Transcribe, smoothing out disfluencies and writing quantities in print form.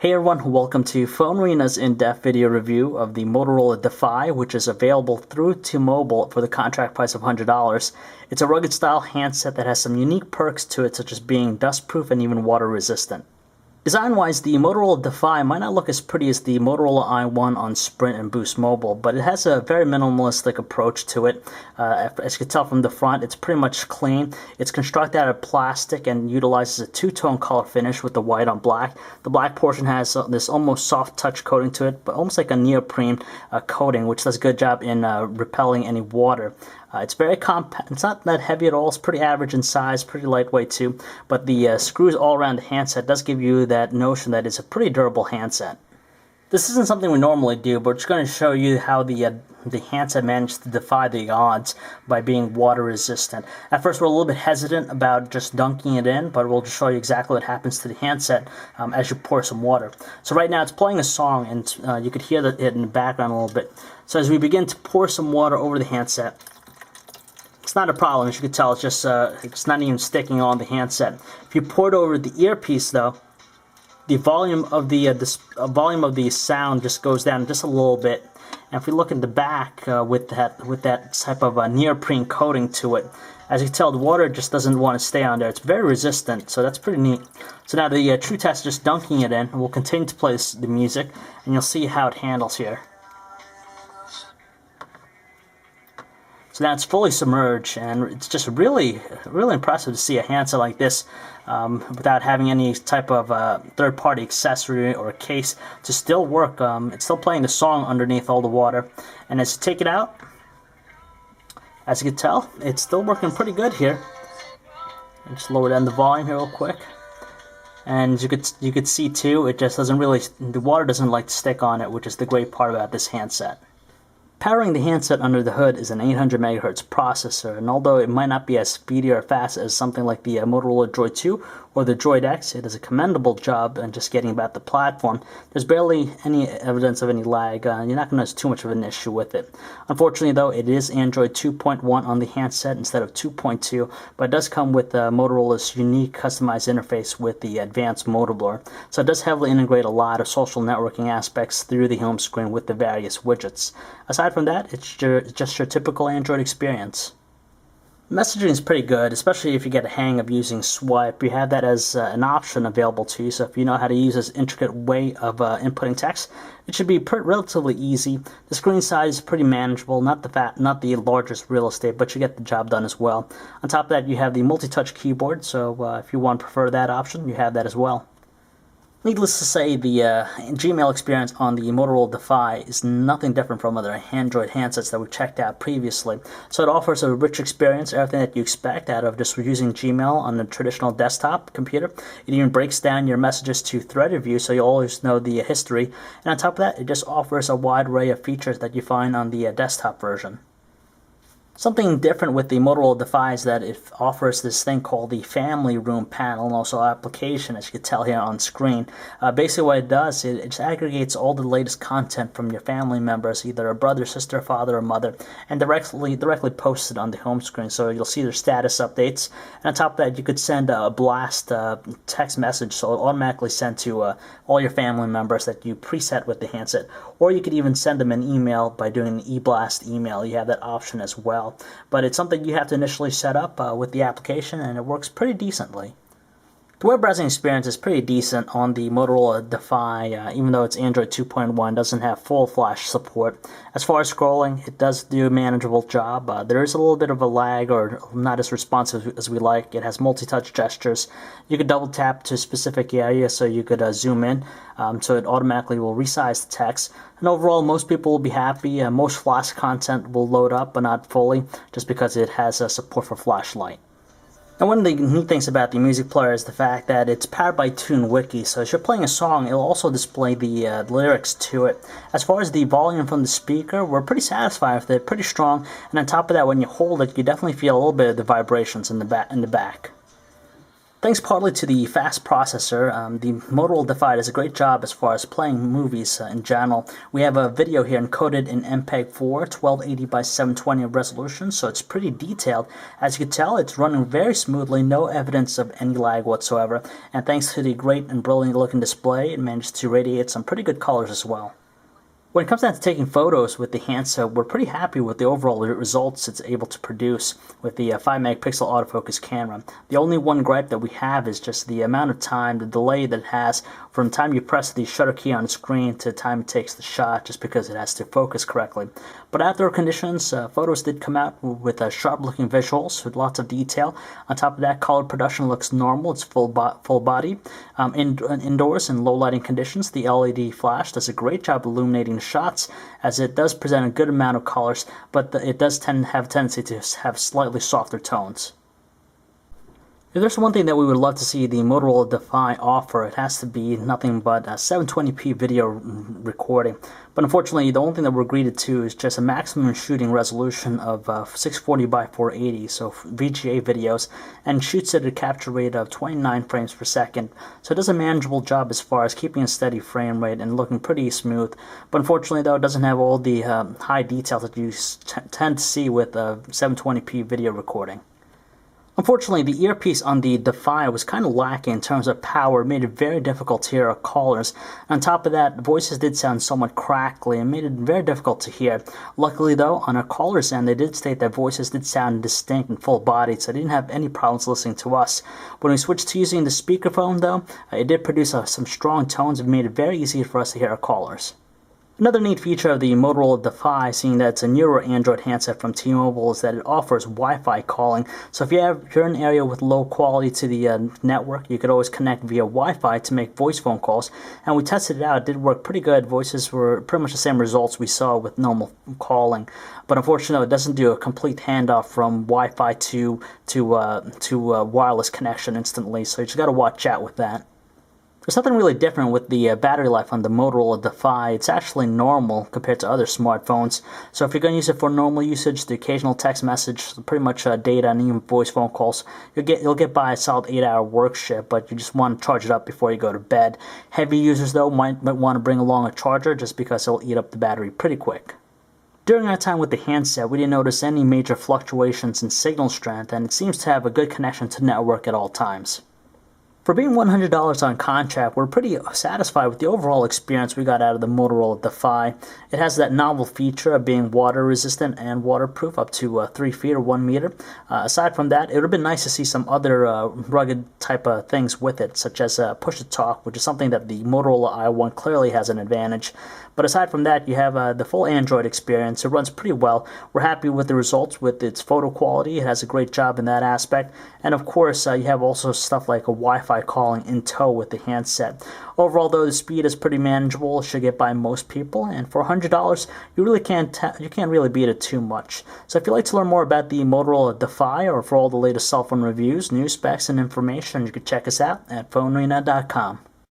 Hey everyone, welcome to PhoneArena's in-depth video review of the Motorola DEFY, which is available through T-Mobile for the contract price of $100. It's a rugged style handset that has some unique perks to it, such as being dust-proof and even water-resistant. Design-wise, the Motorola DEFY might not look as pretty as the Motorola i1 on Sprint and Boost Mobile, but it has a very minimalistic approach to it. As you can tell from the front, it's pretty much clean. It's constructed out of plastic and utilizes a two-tone color finish with the white on black. The black portion has this almost soft touch coating to it, but almost like a neoprene coating, which does a good job in repelling any water. It's very compact. It's not that heavy at all. It's pretty average in size, pretty lightweight too. But the screws all around the handset does give you that notion that it's a pretty durable handset. This isn't something we normally do, but we're just going to show you how the handset managed to defy the odds by being water resistant. At first, we're a little bit hesitant about just dunking it in, but we'll just show you exactly what happens to the handset as you pour some water. So right now, it's playing a song, and you could hear it in the background a little bit. So as we begin to pour some water over the handset, it's not a problem. As you can tell, it's just it's not even sticking on the handset. If you pour it over the earpiece, though, the volume of the sound just goes down just a little bit. And if we look at the back with that type of neoprene coating to it, as you can tell, the water just doesn't want to stay on there. It's very resistant, so that's pretty neat. So now the true test, just dunking it in, and we'll continue to play the music, and you'll see how it handles here. So now it's fully submerged, and it's just really impressive to see a handset like this without having any type of third-party accessory or case to still work. It's still playing the song underneath all the water, and as you take it out, as you can tell, it's still working pretty good here. I'll just lower down the volume here real quick, and you could see too, it just doesn't really, the water doesn't like to stick on it, which is the great part about this handset. Powering the handset under the hood is an 800 MHz processor, and although it might not be as speedy or fast as something like the Motorola Droid 2 or the Droid X, it does a commendable job in just getting about the platform. There's barely any evidence of any lag. You're not going to notice too much of an issue with it. Unfortunately, though, it is Android 2.1 on the handset instead of 2.2, but it does come with Motorola's unique customized interface with the advanced Motor Blur. So it does heavily integrate a lot of social networking aspects through the home screen with the various widgets. Aside from that, it's just your typical Android experience. Messaging is pretty good, especially if you get a hang of using swipe. You have that as an option available to you, so if you know how to use this intricate way of inputting text, it should be relatively easy. The screen size is pretty manageable, not the largest real estate, but you get the job done as well. On top of that, you have the multi-touch keyboard, so if you prefer that option, you have that as well. Needless to say, the Gmail experience on the Motorola DEFY is nothing different from other Android handsets that we've checked out previously. So it offers a rich experience, everything that you expect out of just using Gmail on a traditional desktop computer. It even breaks down your messages to threaded view, so you always know the history. And on top of that, it just offers a wide array of features that you find on the desktop version. Something different with the Motorola DEFY is that it offers this thing called the Family Room panel and also application, as you can tell here on screen. Basically what it does, it just aggregates all the latest content from your family members, either a brother, sister, father, or mother, and directly posts it on the home screen. So you'll see their status updates. And on top of that, you could send a blast text message, so it'll automatically send to all your family members that you preset with the handset. Or you could even send them an email by doing an e-blast email. You have that option as well. But it's something you have to initially set up with the application, and it works pretty decently. The web browsing experience is pretty decent on the Motorola DEFY, even though it's Android 2.1, doesn't have full flash support. As far as scrolling, it does do a manageable job. There is a little bit of a lag, or not as responsive as we like. It has multi-touch gestures. You could double tap to a specific area, so you could zoom in, so it automatically will resize the text. And overall, most people will be happy. Most flash content will load up, but not fully, just because it has support for flashlight. And one of the neat things about the music player is the fact that it's powered by TuneWiki, so as you're playing a song, it'll also display the lyrics to it. As far as the volume from the speaker, we're pretty satisfied with it, pretty strong, and on top of that, when you hold it, you definitely feel a little bit of the vibrations in the back. Thanks partly to the fast processor, the Motorola DEFY does a great job as far as playing movies in general. We have a video here encoded in MPEG-4, 1280 by 720 resolution, so it's pretty detailed. As you can tell, it's running very smoothly, no evidence of any lag whatsoever, and thanks to the great and brilliant looking display, it managed to radiate some pretty good colors as well. When it comes down to taking photos with the handset, we're pretty happy with the overall results it's able to produce with the 5-megapixel autofocus camera. The only one gripe that we have is just the amount of time, the delay that it has from the time you press the shutter key on the screen to the time it takes the shot, just because it has to focus correctly. But outdoor conditions, photos did come out with sharp-looking visuals with lots of detail. On top of that, color production looks normal. It's full body. Indoors in low lighting conditions, the LED flash does a great job illuminating the shots, as it does present a good amount of colors, but it does have a tendency to have slightly softer tones. If there's one thing that we would love to see the Motorola DEFY offer, it has to be nothing but a 720p video recording. But unfortunately, the only thing that we're greeted to is just a maximum shooting resolution of 640 by 480, so VGA videos, and shoots at a capture rate of 29 frames per second. So it does a manageable job as far as keeping a steady frame rate and looking pretty smooth. But unfortunately, though, it doesn't have all the high details that you tend to see with 720p video recording. Unfortunately, the earpiece on the DEFY was kind of lacking in terms of power. It made it very difficult to hear our callers. On top of that, voices did sound somewhat crackly and made it very difficult to hear. Luckily, though, on our caller's end, they did state that voices did sound distinct and full-bodied, so they didn't have any problems listening to us. When we switched to using the speakerphone, though, it did produce some strong tones and made it very easy for us to hear our callers. Another neat feature of the Motorola DEFY, seeing that it's a newer Android handset from T-Mobile, is that it offers Wi-Fi calling. So if you're in an area with low quality to the network, you could always connect via Wi-Fi to make voice phone calls. And we tested it out; it did work pretty good. Voices were pretty much the same results we saw with normal calling. But unfortunately, it doesn't do a complete handoff from Wi-Fi to wireless connection instantly. So you just got to watch out with that. There's nothing really different with the battery life on the Motorola DEFY. It's actually normal compared to other smartphones. So if you're going to use it for normal usage, the occasional text message, pretty much data and even voice phone calls, you'll get by a solid 8-hour work shift, but you just want to charge it up before you go to bed. Heavy users, though, might want to bring along a charger just because it'll eat up the battery pretty quick. During our time with the handset, we didn't notice any major fluctuations in signal strength, and it seems to have a good connection to network at all times. For being $100 on contract, we're pretty satisfied with the overall experience we got out of the Motorola DEFY. It has that novel feature of being water resistant and waterproof up to 3 feet or 1 meter. Aside from that, it would have been nice to see some other rugged type of things with it, such as push-to-talk, which is something that the Motorola i1 clearly has an advantage. But aside from that, you have the full Android experience. It runs pretty well. We're happy with the results with its photo quality. It has a great job in that aspect. And of course, you have also stuff like a Wi-Fi calling in tow with the handset. Overall, though, the speed is pretty manageable. It should get by most people. And for $100, you can't really beat it too much. So if you'd like to learn more about the Motorola DEFY, or for all the latest cell phone reviews, news specs, and information, you can check us out at PhoneArena.com.